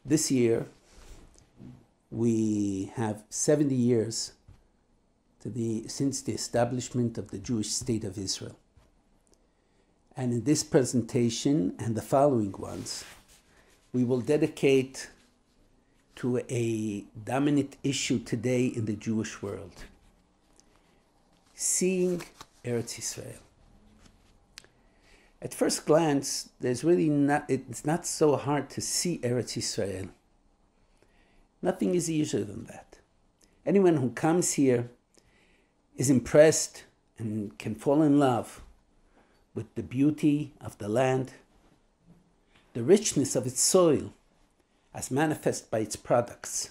This year, we have 70 years since the establishment of the Jewish state of Israel. And in this presentation and the following ones, we will dedicate to a dominant issue today in the Jewish world: seeing Eretz Israel. At first glance, it's not so hard to see Eretz Israel. Nothing is easier than that. Anyone who comes here is impressed and can fall in love with the beauty of the land, the richness of its soil as manifest by its products,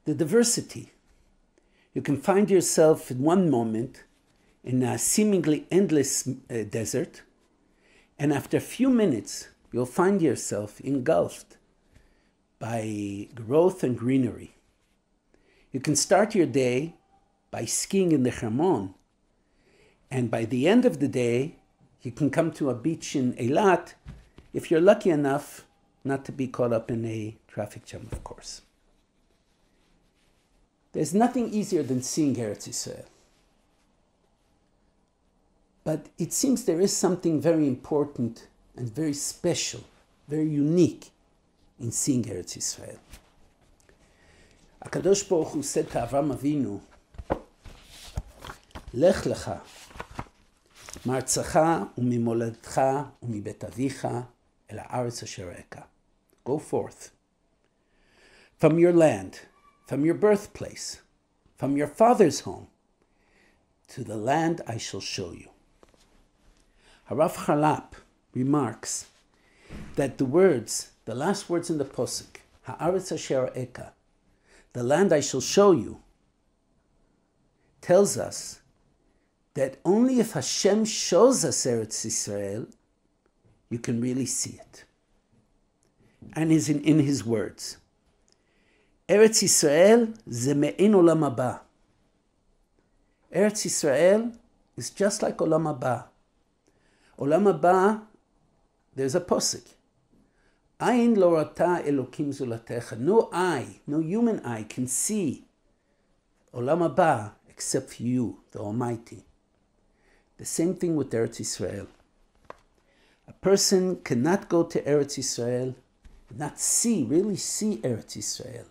the diversity. You can find yourself in one moment in a seemingly endless desert, and after a few minutes, you'll find yourself engulfed by growth and greenery. You can start your day by skiing in the Hermon, and by the end of the day, you can come to a beach in Eilat if you're lucky enough not to be caught up in a traffic jam, of course. There's nothing easier than seeing Eretz Israel. But it seems there is something very important and very special, very unique in seeing Eretz Israel. HaKadosh Baruch Hu said to Avram Avinu, Lech lecha, מארצך וממולדתך ומבית אביך אל הארץ אשר אראך. Go forth from your land, from your birthplace, from your father's home, to the land I shall show you. Harav Charlap remarks that the last words in the Posuk, Ha'aretz asher eka, the land I shall show you, tells us that only if Hashem shows us Eretz Israel, you can really see it. And is in his words, Eretz Israel ze me'in olam haba. Eretz Israel is just like olam haba. Olam haba, there's a posuk. Ayin lo rata elokim zulatecha. No eye, no human eye can see olam haba except for you, the Almighty. The same thing with Eretz Israel. A person cannot go to Eretz Israel, not really see Eretz Israel,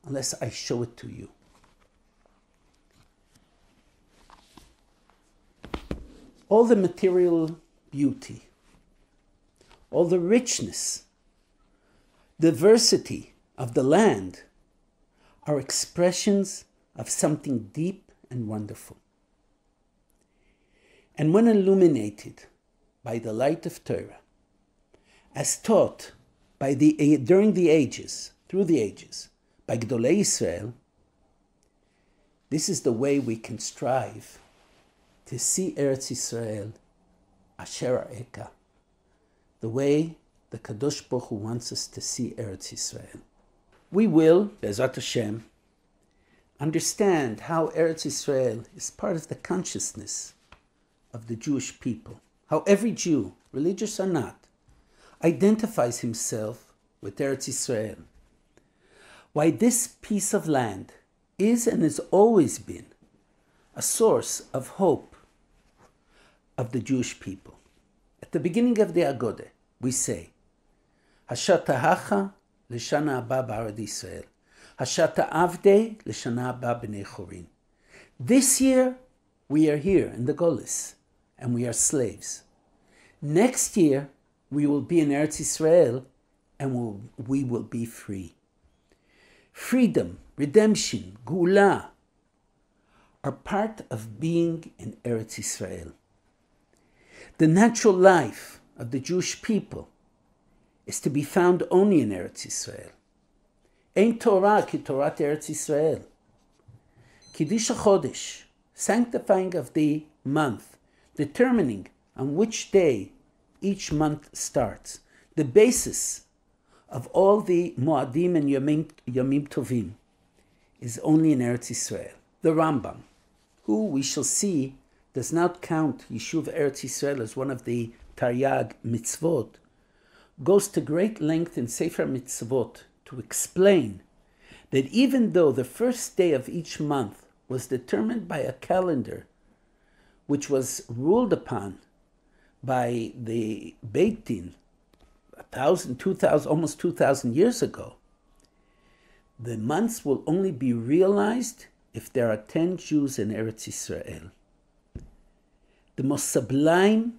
unless I show it to you. All the material beauty, all the richness, diversity of the land are expressions of something deep and wonderful. And when illuminated by the light of Torah, as taught during the ages, through the ages, by Gdolei Israel, this is the way we can strive to see Eretz Israel, Asher Eka, the way the Kadosh Baruch Hu wants us to see Eretz Israel. We will, Be'ezrat Hashem, understand how Eretz Israel is part of the consciousness of the Jewish people, how every Jew, religious or not, identifies himself with Eretz Israel, why this piece of land is and has always been a source of hope of the Jewish people. At the beginning of the Agodah, we say, Hashata l'shana haba b'Eretz Israel, Hashata avdei l'shana haba b'nei chorin. This year, we are here in the Golis, and we are slaves. Next year, we will be in Eretz Israel, and we will be free. Freedom, redemption, Geulah are part of being in Eretz Israel. The natural life of the Jewish people is to be found only in Eretz Israel. Ein Torah ki Torat Eretz Israel. Kiddush HaChodesh, sanctifying of the month, determining on which day each month starts. The basis of all the Moadim and Yomim Tovim is only in Eretz Israel. The Rambam, who we shall see does not count Yishuv Eretz Israel as one of the Taryag mitzvot, goes to great length in Sefer Mitzvot to explain that even though the first day of each month was determined by a calendar which was ruled upon by the Beit Din 1,000, 2,000, almost 2,000 years ago, the months will only be realized if there are 10 Jews in Eretz Yisrael. The most sublime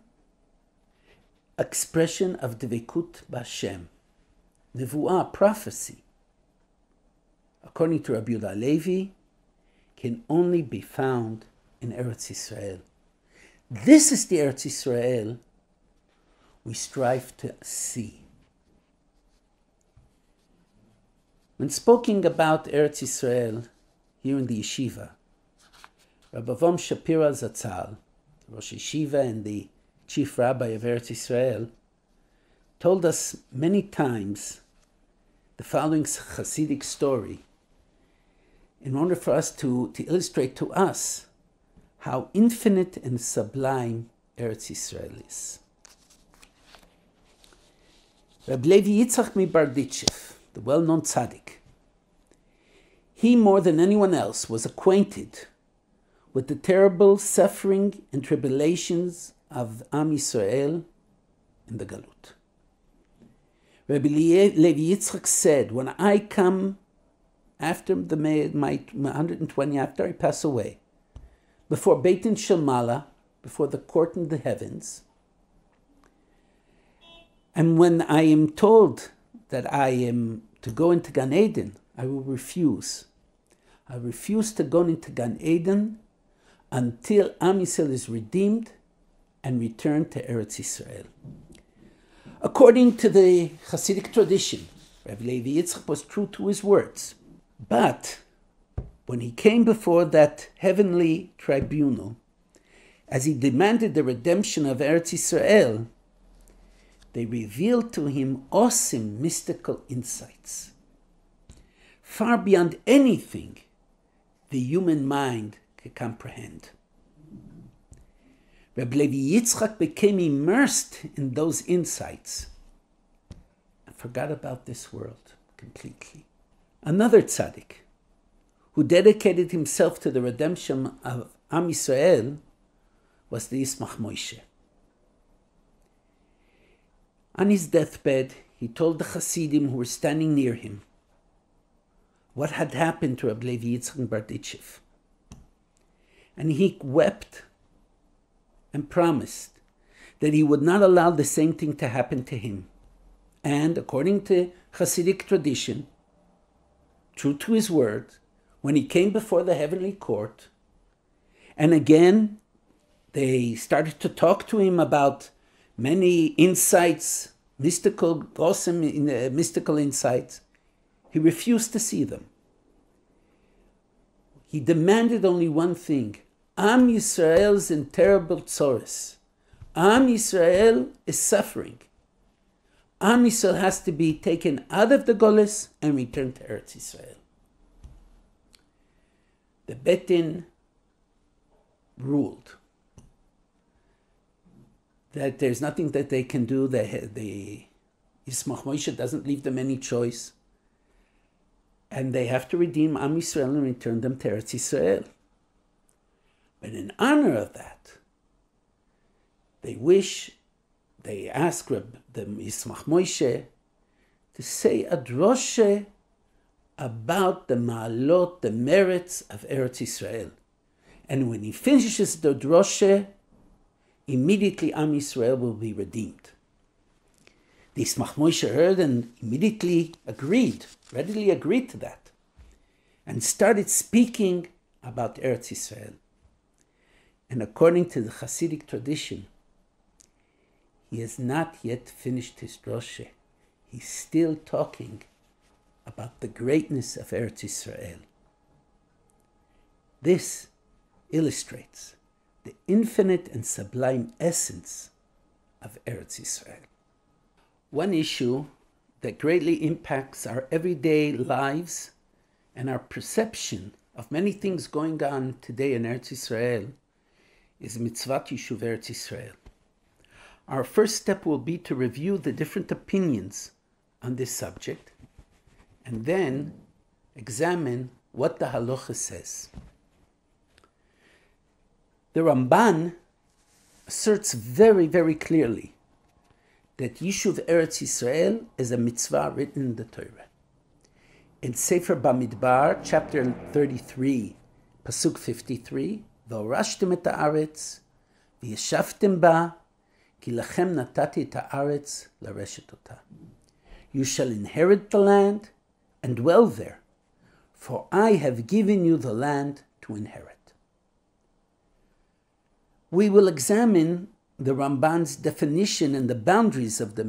expression of Dvekut B'Hashem, Nevuah, prophecy, according to Rabbi Yehuda Levi, can only be found in Eretz Yisrael. This is the Eretz Yisrael we strive to see. When speaking about Eretz Yisrael here in the yeshiva, Rabbi Avraham Shapira Zatzal, Rosh Yeshiva and the chief rabbi of Eretz Yisrael, told us many times the following Hasidic story in order for us to illustrate to us how infinite and sublime Eretz Yisrael is. Reb Levi Yitzchak Mibarditchev, the well-known tzaddik, he more than anyone else was acquainted with the terrible suffering and tribulations of Am Yisrael in the Galut. Rabbi Levi Yitzchak said, when I come after my 120, after I pass away, before Beit Din Shel Mala, before the court in the heavens, and when I am told that I am to go into Gan Eden, I will refuse. I refuse to go into Gan Eden until Am Yisrael is redeemed and returned to Eretz Yisrael. According to the Hasidic tradition, Rabbi Levi Yitzchak was true to his words. But when he came before that heavenly tribunal, as he demanded the redemption of Eretz Yisrael, they revealed to him awesome mystical insights, far beyond anything the human mind could comprehend. Rabbi Levi Yitzchak became immersed in those insights and forgot about this world completely. Another tzaddik, who dedicated himself to the redemption of Am Yisrael, was the Yismach Moshe. On his deathbed, he told the Hasidim who were standing near him what had happened to Rabbi Levi Yitzchak Barditchev. And he wept and promised that he would not allow the same thing to happen to him. And according to Hasidic tradition, true to his word, when he came before the heavenly court, and again they started to talk to him about many insights, mystical, awesome mystical insights, he refused to see them. He demanded only one thing: Am Yisrael is in terrible tzoros. Am Yisrael is suffering. Am Yisrael has to be taken out of the Golus and returned to Eretz Yisrael. The Beit Din ruled that there's nothing that they can do. The Yismach Moshe doesn't leave them any choice. And they have to redeem Am Yisrael and return them to Eretz Yisrael. But in honor of that, they ask the Yismach Moshe to say a droshe about the ma'alot, the merits of Eretz Yisrael. And when he finishes the droshe, immediately Am Yisrael will be redeemed. The Yismach Moshe heard and immediately readily agreed to that, and started speaking about Eretz Yisrael. And according to the Hasidic tradition, he has not yet finished his droshe. He's still talking about the greatness of Eretz Yisrael. This illustrates the infinite and sublime essence of Eretz Yisrael. One issue that greatly impacts our everyday lives and our perception of many things going on today in Eretz Yisrael is Mitzvat Yishuv Eretz Yisrael. Our first step will be to review the different opinions on this subject and then examine what the halacha says. The Ramban asserts very, very clearly that Yishuv Eretz Yisrael is a mitzvah written in the Torah. In Sefer Bamidbar, chapter 33, Pasuk 53, V'orashtem et haaretz, v'yeshavtem ba, ki lachem natati et haaretz lareshet ota. You shall inherit the land and dwell there, for I have given you the land to inherit. We will examine the Ramban's definition and the boundaries of the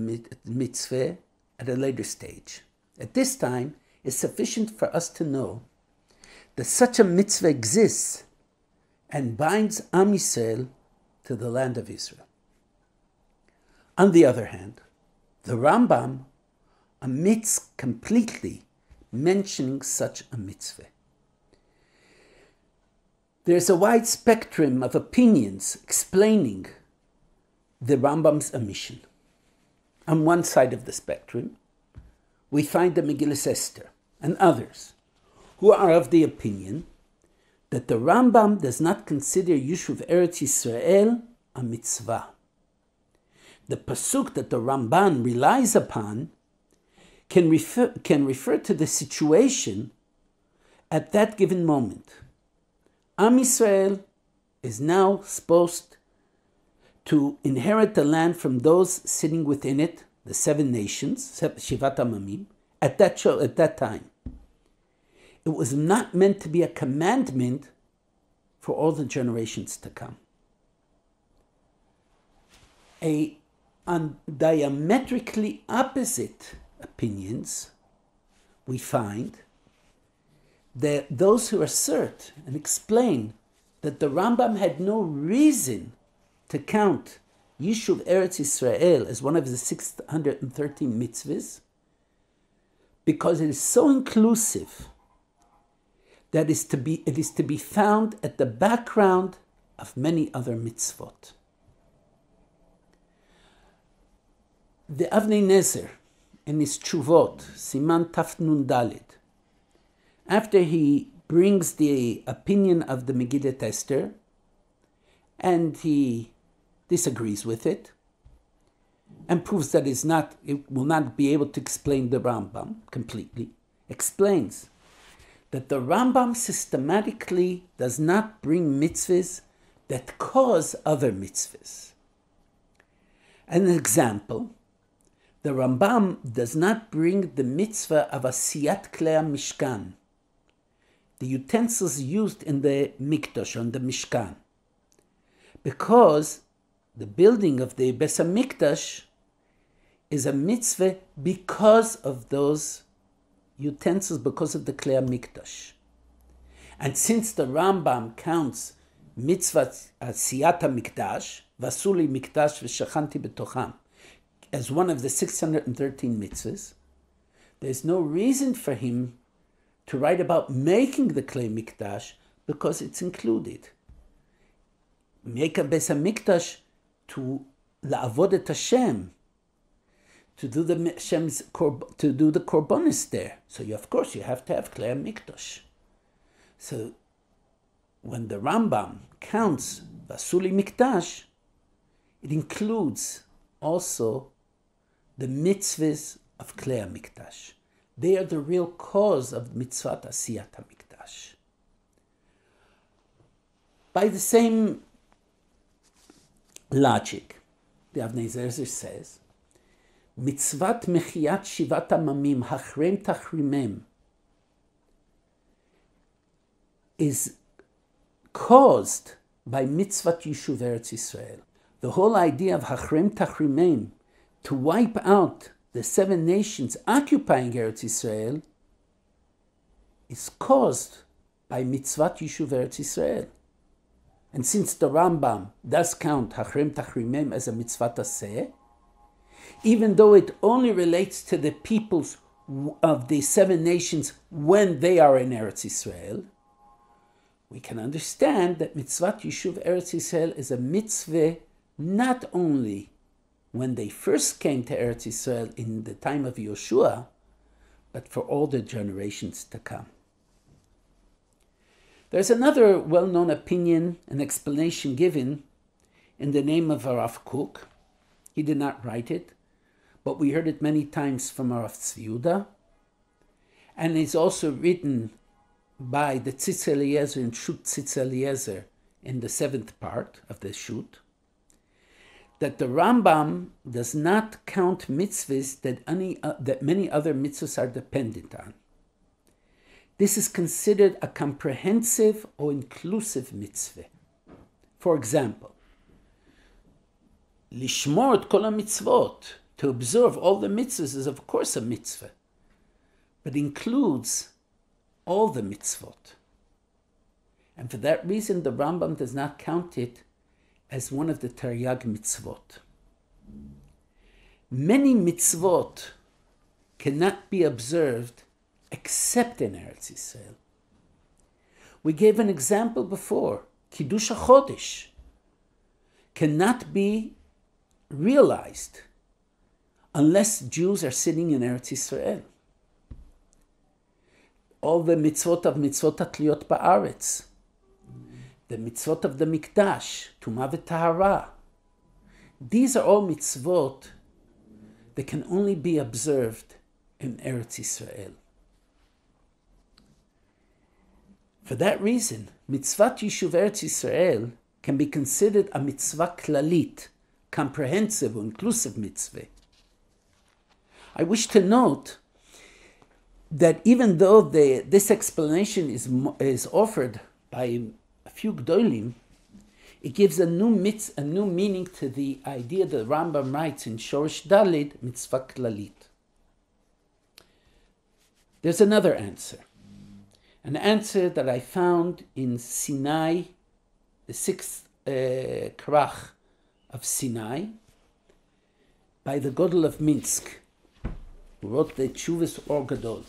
mitzvah at a later stage. At this time, it's sufficient for us to know that such a mitzvah exists and binds Am Yisrael to the land of Israel. On the other hand, the Rambam omits completely mentioning such a mitzvah. There's a wide spectrum of opinions explaining the Rambam's omission. On one side of the spectrum, we find the Megillas Esther and others who are of the opinion that the Rambam does not consider Yishuv Eretz Yisrael a mitzvah. The pasuk that the Ramban relies upon can refer to the situation at that given moment. Am Yisrael is now supposed to inherit the land from those sitting within it, the 7 nations, Shivat Amamim, at that time. It was not meant to be a commandment for all the generations to come. On diametrically opposite opinions, we find that those who assert and explain that the Rambam had no reason to count Yishuv Eretz Yisrael as one of the 613 mitzvahs because it is so inclusive that it is to be found at the background of many other mitzvot. The Avnei Nezer, in his Tshuvot, Siman Taf Nun Daled, after he brings the opinion of the Megillat Esther, and he disagrees with it, and proves that it will not be able to explain the Rambam completely, explains that the Rambam systematically does not bring mitzvahs that cause other mitzvahs. An example, the Rambam does not bring the mitzvah of Asiyat Klei Mishkan, the utensils used in the Mikdash, on the Mishkan, because the building of the Beis HaMikdash is a mitzvah because of those utensils, because of the Klei Mikdash. And since the Rambam counts mitzvah Asiyat HaMikdash, Vasuli Mikdash V'Shachanti B'tocham, as one of the 613 mitzvahs, there's no reason for him to write about making the Klei Mikdash because it's included. Make a Beis HaMikdash to la'avod et Hashem, to do the korbanos there. So of course you have to have Klei Mikdash. So when the Rambam counts Vasuli Mikdash, it includes also the mitzvahs of Klei Mikdash. They are the real cause of mitzvat Asiyat HaMikdash. By the same logic, the Avnei Nezer says, mitzvat mechiyat shivat amamim hachrem tachrimem is caused by mitzvat Yishuv Eretz Yisrael. The whole idea of hachrem tachrimem, to wipe out the 7 nations occupying Eretz Yisrael, is caused by mitzvat Yishuv Eretz Yisrael. And since the Rambam does count Hachrem Tachrimem as a mitzvat aseh, even though it only relates to the peoples of the 7 nations when they are in Eretz Yisrael, we can understand that mitzvat Yishuv Eretz Yisrael is a mitzvah not only when they first came to Eretz Yisrael in the time of Yoshua, but for all the generations to come. There's another well-known opinion and explanation given in the name of Rav Kook. He did not write it, but we heard it many times from Rav Tzvi Yehuda, and it's also written by the Tzitz Eliezer and Shut Tzitz Eliezer in the 7th part of the Shut, that the Rambam does not count mitzvahs that many other mitzvahs are dependent on. This is considered a comprehensive or inclusive mitzvah. For example, lishmor et kol mitzvot, to observe all the mitzvahs, is of course a mitzvah, but includes all the mitzvot. And for that reason, the Rambam does not count it as one of the Taryag mitzvot. Many mitzvot cannot be observed except in Eretz Yisrael. We gave an example before. Kiddush HaChodesh cannot be realized unless Jews are sitting in Eretz Yisrael. All the mitzvot of mitzvot atliyot ba'aretz, the mitzvot of the mikdash, tumah v'tahara, these are all mitzvot that can only be observed in Eretz Yisrael. For that reason, mitzvat Yishuv Eretz Yisrael can be considered a mitzvah klalit, comprehensive or inclusive mitzvah. I wish to note that even though this explanation is offered by a few Gdolim, it gives a new meaning to the idea that Rambam writes in Shorish Dalid, mitzvah klalit. There's another answer. An answer that I found in Sinai, the 6th Krach of Sinai, by the Godel of Minsk, who wrote the Tshuvas Or Gadol.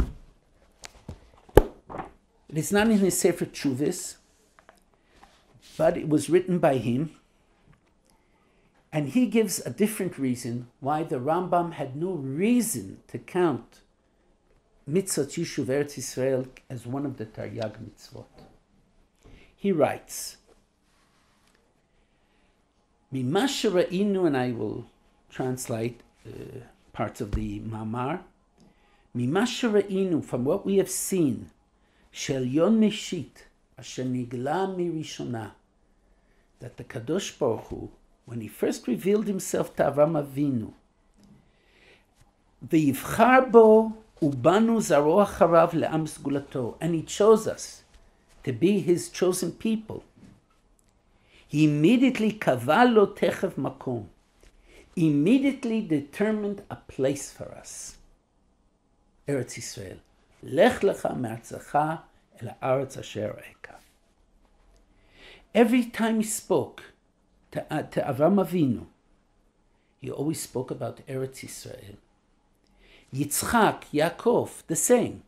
It is not in his Sefer Tshuvas, but it was written by him, and he gives a different reason why the Rambam had no reason to count Mitzvot Yishuv Eretz Yisrael as one of the Taryag mitzvot. He writes, Mima shera'inu, and I will translate parts of the Mamar, Mima shera'inu, from what we have seen, Shel Yon Meshit, Asher Nigla Mirishona, that the Kadosh Baruch Hu, when he first revealed himself to Avram Avinu, V'yivchar bo ubanu zaro acharav le'am sgulato, and he chose us to be his chosen people. He immediately kavalo techev makom, immediately determined a place for us. Eretz Yisrael. Lech lecha me'artzecha el haaretz asher eka. Every time he spoke to Avram Avinu, he always spoke about Eretz Yisrael. Yitzchak, Yaakov, the same.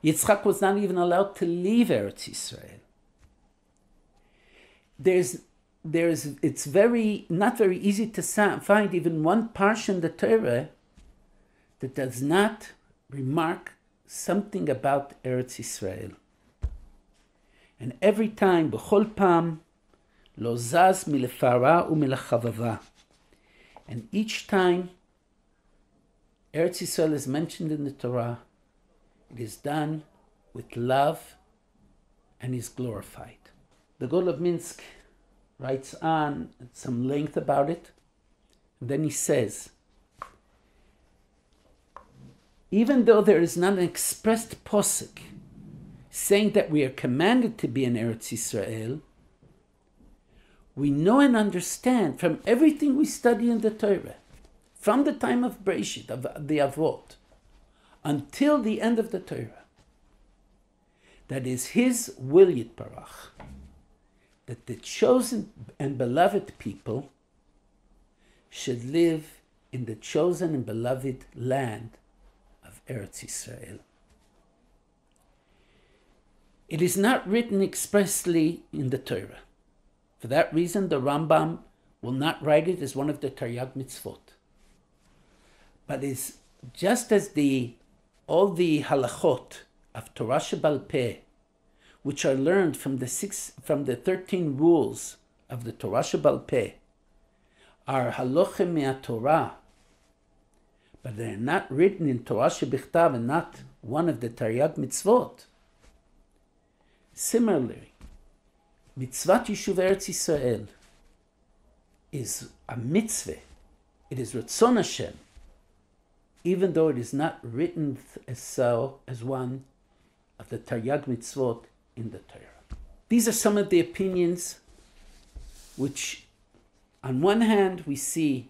Yitzchak was not even allowed to leave Eretz Yisrael. It's not very easy to find even one parsha in the Torah that does not remark something about Eretz Yisrael. And every time, b'chol pam, lo zaz milefara u'milechavava. And each time Eretz Yisrael is mentioned in the Torah, it is done with love and is glorified. The Godel of Minsk writes on at some length about it, and then he says, even though there is not an expressed posuk saying that we are commanded to be in Eretz Yisrael, we know and understand from everything we study in the Torah, from the time of Bereshit, of the Avot, until the end of the Torah, that is his will Yitbarach, that the chosen and beloved people should live in the chosen and beloved land of Eretz Yisrael. It is not written expressly in the Torah. For that reason, the Rambam will not write it as one of the Taryag mitzvot. But is just as all the halachot of Torah Shebal Peh, which are learned from the 13 rules of the Torah Shebal Peh, are halacha mea Torah, but they're not written in Torah Shebichtav and not one of the Taryag mitzvot. Similarly, Mitzvat Yishuv Eretz Yisrael is a mitzvah. It is Ratzon Hashem, even though it is not written as one of the Taryag mitzvot in the Torah. These are some of the opinions which, on one hand, we say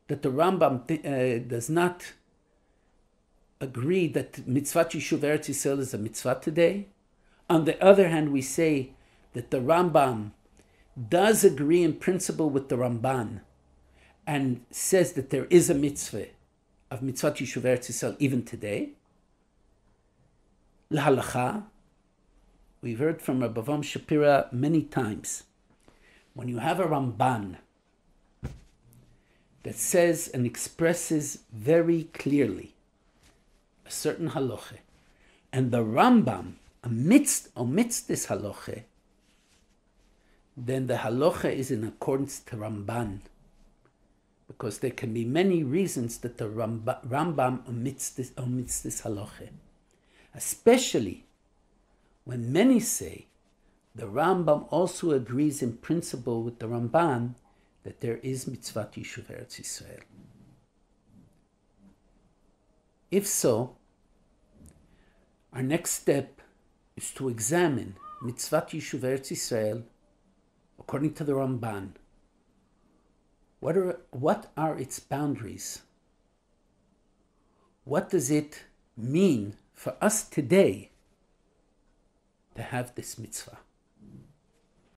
that the Rambam does not agree that Mitzvat Yishuv Eretz Yisrael is a mitzvah today. On the other hand, we say that the Rambam does agree in principle with the Ramban and says that there is a mitzvah of Mitzvat Yishuv Eretz Yisrael even today. L'halacha, we've heard from Rabbi Avraham Shapira many times. When you have a Ramban that says and expresses very clearly a certain halacha, and the Rambam omits this halacha, then the halacha is in accordance to Ramban, because there can be many reasons that the Rambam omits this halacha, especially when many say the Rambam also agrees in principle with the Ramban that there is Mitzvat Yishuv Eretz Yisrael. If so, our next step is to examine Mitzvat Yishuv Eretz Yisrael according to the Ramban. What are its boundaries? What does it mean for us today to have this mitzvah?